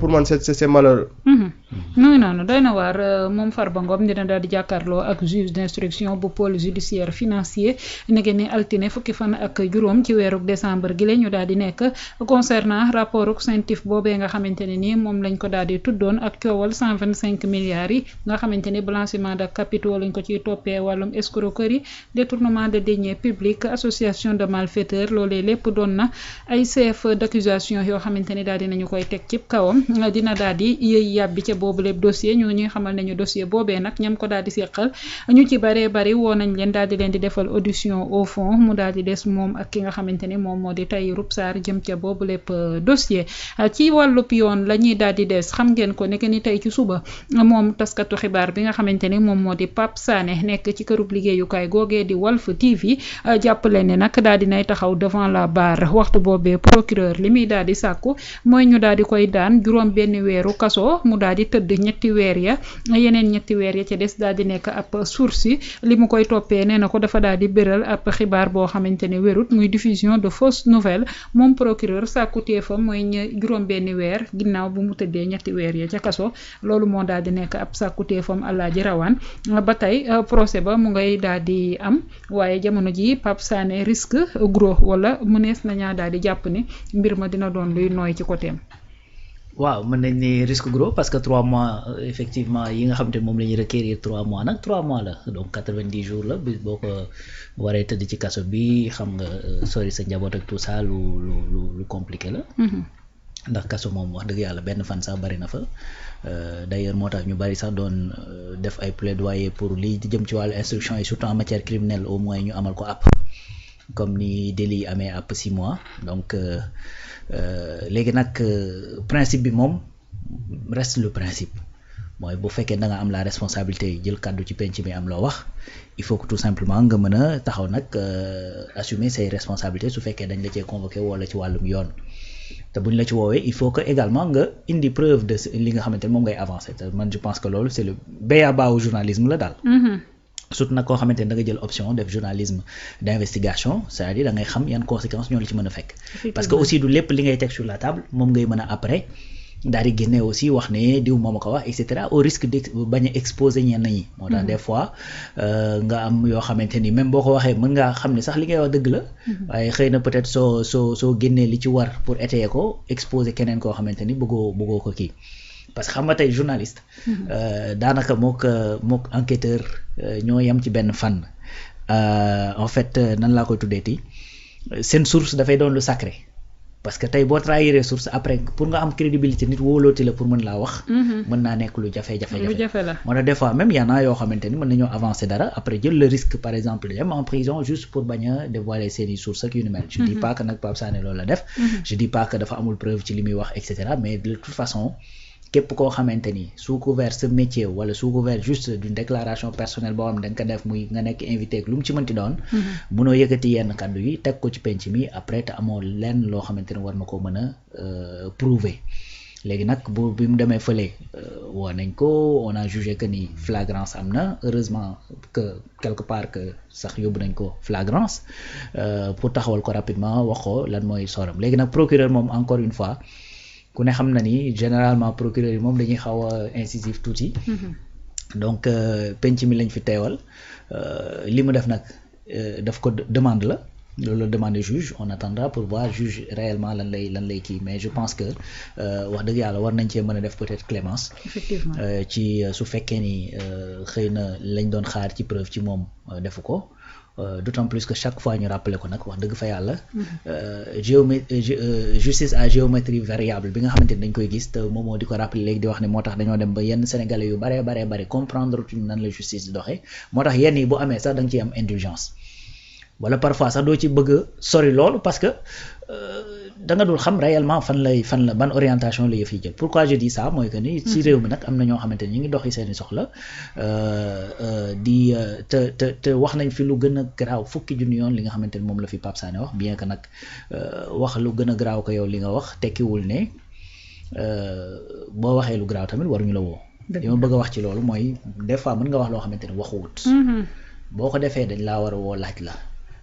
pour man c'est malheureux. muy noonu doy na waar moom Farba Ngom dina daal di jàkkaarloo ak juge d'instruction bu pôle judiciaire financier nege ni altine fukki fan ak juróom ci weeru décembre gi la ñu daal di nekk concernant rapport CENTIF boobee nga xamante ne ni moom lañ ko daal di tuddoon ak coowal 125 milliards yi nga xamante ni blanchiment de capitaux lañ ko ciy toppee wàllum escroquerie détournement de deniers publics association de malfaiteurs loolee lépp doon na ay chef d'accusation yoo xamante ni daal dinañu koy teg ci kawam dina daal di yëy yàbbi ca boobu lépp dossier ñu ñuy xamal nañu dossier boobee nag ñam ko daal di seqal ñu ci bëree bëri woo nañ leen daal di leen di defal audition au fond mu daal di des moom ak ki nga xamante ni moom moo di Tahirou Sarr jëm ca boobu lépp dossier ci wàllub yoon la ñuy daal di des xam ngeen ko nekk ni tey ci suba moom taskatu xibaar bi nga xamante ni moom moo di Pape Sané nekk ci kërub liggéeyukaay googee di Walf TV jàppale ne nag daal di nay taxaw devant la barre waxtu boobee procureur li muy daal di sàkku mooy ñu daal di koy daan juróom benn weeru kaso mu daal di tëdd ñetti weer ya yeneen ñetti weer ya ca des daal di nekk ab sursis li mu koy toppee nee na ko dafa daal di béral ab xibaar boo xamante ne wérut muy diffusion de fausses nouvelles moom procureur sàkkuteefam mooy juróom benn weer ginnaaw bu mu tëddee ñetti weer ya ca kaso loolu moo daal di nekk ab sàkkuteefam Alaaji Rawaan ba tey procès ba mu ngay daal di am waaye jamono ji Pape Sané risque gros wala mënees nañaa daal di jàpp ni mbir ma dina doon luy nooy ci côté am. waaw mën nañ ne risque gros parce que 3 mois effectivement yi nga xam te moom la ñuy requérir 3 mois nag 3 mois la donc 90 jours la bis boo ko waree tëdd ci kaso bi xam nga sori sa njaboot ak tout ça lu compliqué la. ndax kaso moom wax dëgg yàlla benn fan sax bari na fa d'ailleurs moo tax ñu bari sax doon def ay plaidoyer pour lii di jëm ci wàllu instruction et surtout en matière criminelle au moins ñu amal ko àpp comme ni délit yi amee àpp 6 mois donc léegi nag principe bi moom reste le principe mooy bu fekkee da nga am la responsabilité jël kàddu ci penc mi am loo wax il faut que tout simplement nga mën a taxaw nag assumer say responsabilités su fekkee dañ la cee convoqué wala ci wàllum yoon te buñ la ci woowee il faut que également nga indi preuve de li nga xamante ne moom ngay avancer te man je pense que loolu c'est le b.a.-ba au journalisme la daal. surtout nag koo xamante ne da nga jël option def journalisme d'investigation c'est-à-dire da ngay xam yan conséquences ñoo la ci mën a fekk. parce que aussi du lépp li ngay teg sur la table moom ngay mën a après daal di génne aussi wax ne diw moom a ko wax et cetera au risque de bañ a exposer ñenn ñi. moo tax des fois nga am yoo xamante ni même boo ko waxee mën ngaa xam ne sax li ngay wax dëgg la. waaye xëy na peut-être soo génnee li ci war pour étayer ko exposer keneen koo xamante ni bëggoo ko kii. parce que xam nga tey journaliste. daanaka mook enquêteur ñoo yem ci benn fànn en fait nan laa koy tuddeeti seen source dafay doon lu sacré parce que tey boo trahiré source après pour nga am crédibilité nit wóolooti la pour mën laa wax. mën naa nekk lu jafe la moo tax des fois même y en a yoo xamante ni mën nañoo avancer dara après jël le risque par exemple dem en prison juste pour bañ a dévoiler seeni sources ak yu ni mel. je dis pas que nag Pape Sané loolu la def. je dis pas que dafa amul preuve ci li muy wax et cetera mais de toute façon. képp koo xamante ni sous couvert sa métier wala sous couvert juste d'une déclaration personnelle boo xam ne da nga ko def muy nga nekk invité ak lu mu ci mënti doon. munoo yëkkati yenn kàddu yi teg ko ci penc mi après te amoo lenn loo xamante ni war na ko mën a prouver léegi nag bi mu demee fële woo nañ ko on a jugé que ni flagrance am na heureusement que quelque part que sax yóbbu nañ ko flagrance pour taxawal ko rapidement wax ko lan mooy soram léegi nag procureur moom encore une fois. ku ne xam na ni généralement procureur yi moom dañuy xaw a incisif tuuti. donc penc mi lañ fi teewal li mu def nag daf ko demande la loolu la demande juge on attendra pour voir juge réellement lan lay kii mais je pense que wax dëgg yàlla war nañ cee mën a def peut-être clémence. effectivement ci su fekkee ni xëy na lañ doon xaar ci preuve ci moom defu ko. D'autant plus que chaque fois ñu rappelé ko nag wax dëgg fa yàlla justice à géométrie variable bi nga xamante ni dañ koy gis te moom moo di ko rappelé léegi di wax ne moo tax dañoo dem ba yenn sénégalais yu bare comprendre tuñ nan la justice di doxee moo tax yenn yi bu amee sax da nga ciy am indulgence wala parfois sax doo ci bëgg a sori loolu parce que da nga dul xam réellement fan la ban orientation la yëf yi jël pourquoi je dis ça mooy que ni ci réew mi nag am na ñoo xamante ni ñu ngi doxi seeni soxla di te wax nañ fi lu gën a garaaw fukki junni yoon li nga xamante ni moom la fi Pape Sané wax bien que nag wax lu gën a garaaw ko yow li nga wax tekkiwul ne boo waxee lu garaaw tamit waruñu la woo li ma bëgg a wax ci loolu mooy des fois mën nga wax loo xamante ni waxuwut boo ko defee dañ laa war a woo laaj la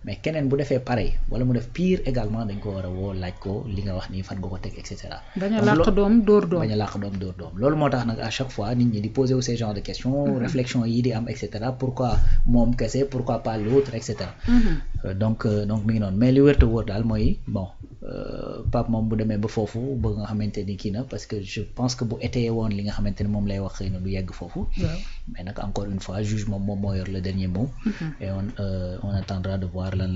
mais keneen bu defee pareil wala mu def pire également dañ ko war a woo laaj ko li nga wax nii fan nga ko teg et cetera. bañ a làq doom dóor doom bañ a làq doom dóor doom loolu moo tax nag à chaque fois nit ñi di poser wu ces genre de questions. réflexion yi di am et cetera pourquoi moom kese pourquoi pas l'autre et cetera. donc mi ngi noonu mais li wér te wóor daal mooy bon Pape moom bu demee ba foofu ba nga xamante ni kii na parce que je pense que bu étayé woon li nga xamante ni moom lay wax xëy na du yegg foofu. mais nag encore une fois juge moom moo yor le dernier mot. et on attendra de voir lan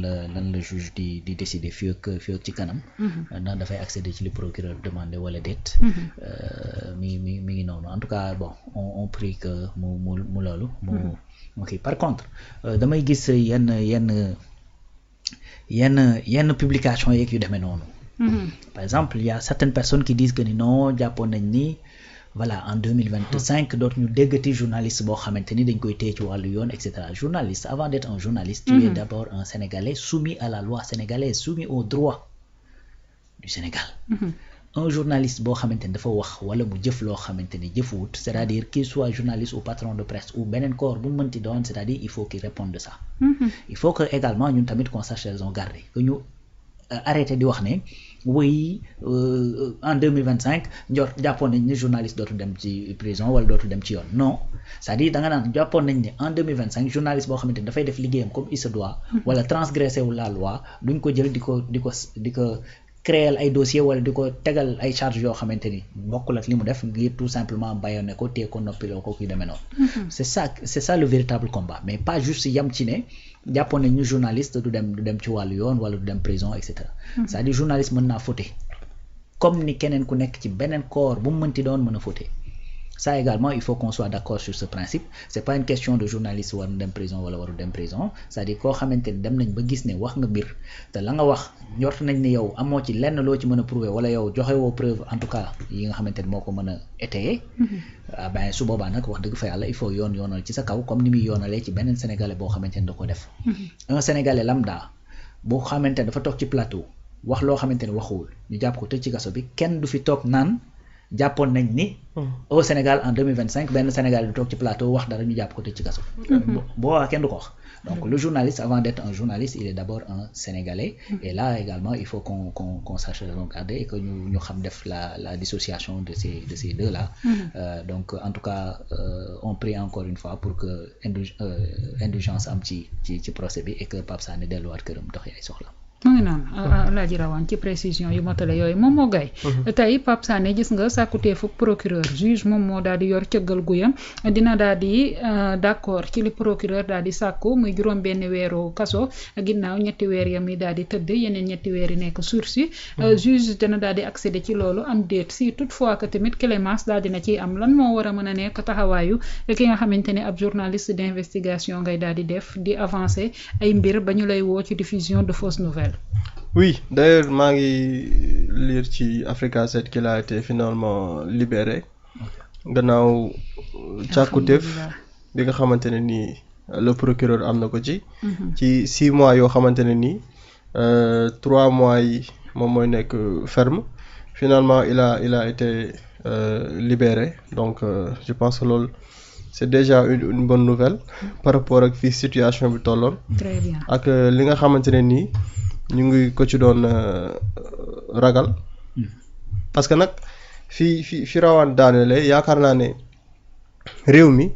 la juge di décider fii ak ci kanam. ndax dafay accéder ci li procureur demandé wala déet. mi ngi noonu en tout cas bon on prie que mu loolu. mu kii par contre damay gis yenn publication yeeg yu demee noonu. par exemple il y a certaines personnes qui disent que ni non jàppoon nañ ni voilà en 2025 dootu ñu déggati journaliste boo xamante ni dañ koy téye ci wàllu yoon et cetera journaliste avant d'être un journaliste. tu es d'abord un Sénégalais soumis à la loi sénégalaise soumis aux droits du Sénégal. un journaliste boo xamante ni dafa wax wala mu jëf loo xamante ni jëfuwut c'est-à-dire qu'il soit journaliste ou patron de presse ou beneen corps bu mu mënti doon c'est-à-dire il faut qu'il réponde de ça. il faut que également ñun tamit qu'on sache raison garder que ñu arrêté di wax ne oui en 2025 jàppoon nañ ne journaliste dootu dem ci prison wala dootu dem ci yoon non c'est-à-dire da nga naan jàppoon nañ ne en 2025 journaliste boo xamante ni dafay def liggéeyam comme il se doit. wala transgresser wu la loi duñ ko jël di ko créer ay dossier wala di ko tegal ay charges yoo xamante ni bokkul ak li mu def ngir tout simplement bàyyoon ko téye ko noppiloo ko kuy demee noonu. c'est ça le véritable combat mais pas juste yam ci ne jàppoon nañ ñu journaliste du dem ci wàllu yoon wala du dem prison et cetera. c'est-à-dire journaliste mën naa fauter comme ni keneen ku nekk ci beneen corps bu mu mënti doon mën a fauter. ça également il faut qu'on soit d'accord sur ce principe c'est pas une question de journaliste war na dem prison wala waru dem prison c'est-à-dire koo xamante ni dem nañ ba gis ne wax nga mbir te la nga wax njort nañ ne yow amoo ci lenn loo ci mën a prouver wala yow joxe woo preuve en tout cas yi nga xamante ni moo ko mën a étayer. Ben su boobaa nag wax dëgg fa yàlla il faut yoonal ci sa kaw comme ni muy yoonalee ci beneen sénégalais boo xamante ni da ko def. un sénégalais lambda boo xamante ni dafa toog ci plateau wax loo xamante ni waxuwul ñu jàpp ko tëj ci kaso bi kenn du fi toog naan. jàppoon nañ ni au Sénégal en 2025 benn Sénégal du toog ci plateau wax dara ñu jàpp ko tëj ci kaso. boo kenn du ko wax donc le journaliste avant d'être un journaliste il est d'abord un Sénégalais. et là également il faut qu'on sache raison garder et que ñu xam def la dissociation de ces deux là. donc en tout cas on prie encore une fois pour que indulgence am ci procès bi et que Pape Sané delluwaat këram dox ay soxla. mu ngi noonu Alaaji Rawane ci précision yu motale yooyu moom moo gay tey Pape Sané gis nga sàkkuteefu procureur juge moom moo daal di yor cëggal guyam dina daal di d'accord ci li procureur daal di sàkku muy juróom benn weeru kaso ginnaaw 3 weer yam yi daal di tëdd yeneen 3 weer yi nekk sursis juge dina daal di accéder ci loolu am déet si toutefois que tamit clémence daal dina ciy am lan moo war a mën a nekk taxawaayu ki nga xamante ne ab journaliste d'investigation ngay daal di def di avancer ay mbir ba ñu lay woo ci diffusion de fausses nouvelles. Oui, d'ailleurs maa ngi lire ci Africa 7 qu'il a été finalement libéré gannaaw càkkutéef bi nga xamante ne nii le procureur am na ko ci 6 mois yoo xamante ne nii 3 mois yi moom mooy nekk ferme finalement il a été libéré donc je pense que loolu c'est déjà une bonne nouvelle par rapport ak fii situation bi tolloon. Très bien. ak li nga xamante ne nii ñu ngi ko ci doon ragal parce que nag fi rawaan daanele yaakaar naa ne réew mi.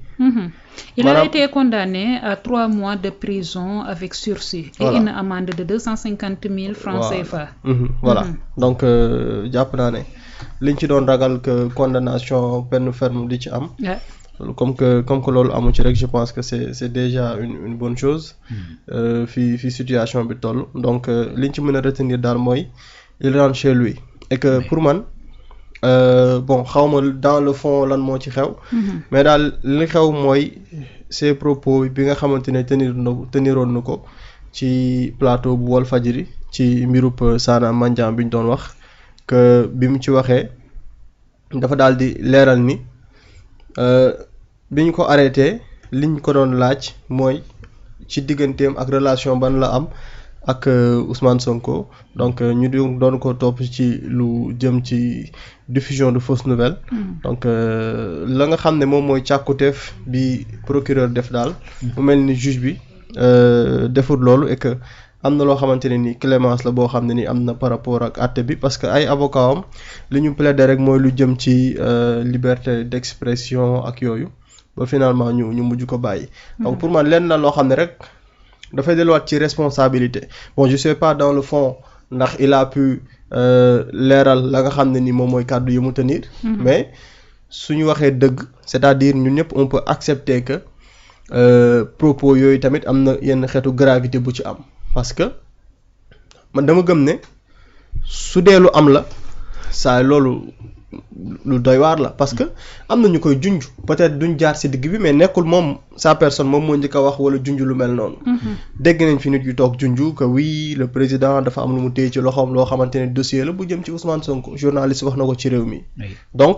Il a été condamné à 3 mois de prison avec sursis. Voilà. Et une amende de 250 000 francs CFA. Voilà. Donc jàpp naa ne liñ ci doon ragal que condamnation peine ferme di ci am. comme que loolu amu ci rek je pense que c'est déjà une bonne chose. fi situation bi toll donc liñ ci mën a retenir daal mooy il rentre chez lui et que pour man bon xawma dans le fond lan moo ci xew. mais daal li xew mooy ces propos bi nga xamante ne teniroon na ko ci plateau bu Walfadjri ci mbirub Sana Mandiang bi ñu doon wax que bi mu ci waxee dafa daal di leeral ni. bi ñu ko arrêté liñ ko doon laaj mooy ci digganteem ak relation ban la am ak Ousmane Sonko donc ñu doon ko topp ci lu jëm ci diffusion de fausses nouvelles. donc la nga xam ne moom mooy càkkutéef bi procureur def daal. mu mel ni juge bi deful loolu et que am na loo xamante ne ni clémence la boo xam ne ni am na par rapport ak àtte bi parce que ay avocat am li ñu plaider rek mooy lu jëm ci liberté d'expression ak yooyu ba finalement ñu mujj ko bàyyi. donc pour man lenn la loo xam ne rek dafay delluwaat ci responsabilité bon je sais pas dans le fond ndax il a pu leeral la nga xam ne ni moom mooy kàddu yu mu tenir. mais suñu waxee dëgg c'est-à-dire ñun ñëpp on peut accepter que propos yooyu tamit am na yenn xeetu gravité bu ci am parce que man dama gëm ne su dee lu am la saa loolu lu doy waar la parce que am na ñu koy junj peut-être duñ jaar ci digg bi mais nekkul moom sa personne moom moo njëkk a wax wala junj lu mel noonu. dégg nañ fi nit yu toog junj que oui le président dafa am lu mu téye ci loxoom loo xamante ne dossier la bu jëm ci Ousmane Sonko journaliste wax na ko ci réew mi. donc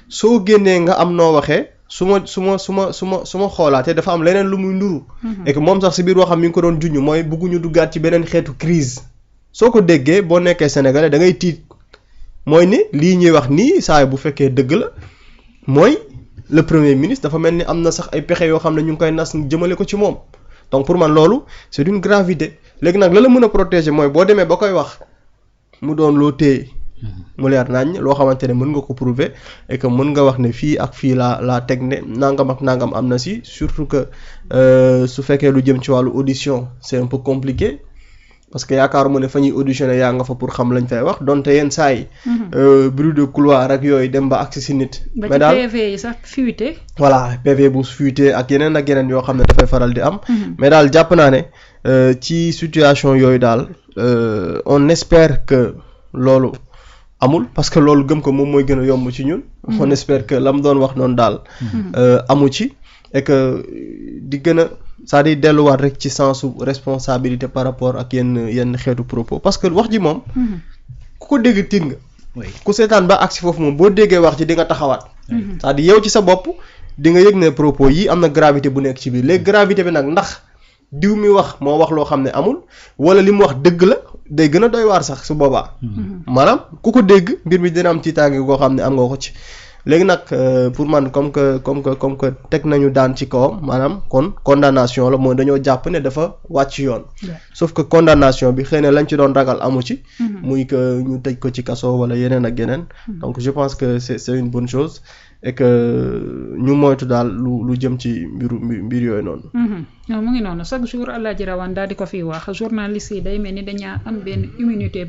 soo génnee nga am noo waxee su ma xoolaatee dafa am leneen lu muy nduru. et que moom sax ci biir waxam mi ngi ko doon junj mooy bëgguñu duggaat ci beneen xeetu crise soo ko déggee boo nekkee sénégalais da ngay tiit. mooy ni lii ñuy wax nii saa bu fekkee dëgg la mooy le premier ministre dafa mel ni am na sax ay pexe yoo xam ne ñu ngi koy nas jëmale ko ci moom donc pour man loolu c'est d'une gravité léegi nag la mën a protéger mooy boo demee ba koy wax mu doon loo téye mu leer nañ loo xamante ne mën nga ko prouver et que mën nga wax ne fii ak fii laa teg ne nangam ak nangam am na si surtout que su fekkee lu jëm ci wàllu audition c'est un peu compliqué. parce que yaakaaruma ne fa ñuy auditionné yaa nga fa pour xam lañ fay wax donte yenn saa yi. bruit de couloir ak yooyu dem ba agsi si nit. mais daal ba ci PV yi sax fuité. voilà PV bu fuité ak yeneen yoo xam ne dafay faral di am. mais daal jàpp naa ne ci situation yooyu daal on espère que loolu amul parce que loolu gëm ko moom mooy gën a yomb ci ñun. on espère que la mu doon wax noonu daal. amu ci et que di gën a. c'est-à-dire delluwaat rek ci sensu responsabilité par rapport ak yenn xeetu propos parce que wax ji moom. ku ko dégg tiit nga. ku seetaan ba agsi foofu moom boo déggee wax ji di nga taxawaat. c'est-à-dire yow ci sa bopp di nga yëg ne propos yi am na gravité bu nekk ci biir léegi gravité bi nag ndax diw mi wax moo wax loo xam ne amul wala li mu wax dëgg la day gën a doy waar sax su boobaa. maanaam ku ko dégg mbir mi dina am tiitaange goo xam ne am nga ko ci. léegi nag pour man comme que teg nañu daan ci kawam maanaam kon condamnation la mooy dañoo jàpp ne dafa wàcc yoon. sauf que condamnation bi xëy na lañ ci doon ragal amu ci. muy que ñu tëj ko ci kaso wala yeneen ak yeneen. donc je pense que c'est une bonne chose et que ñu moytu daal lu jëm ci mbir yooyu noonu. mu ngi noonu chaque jour Alaaji Rawane daal di ko fiy wax journaliste yi day mel ni dañaa am benn immunité.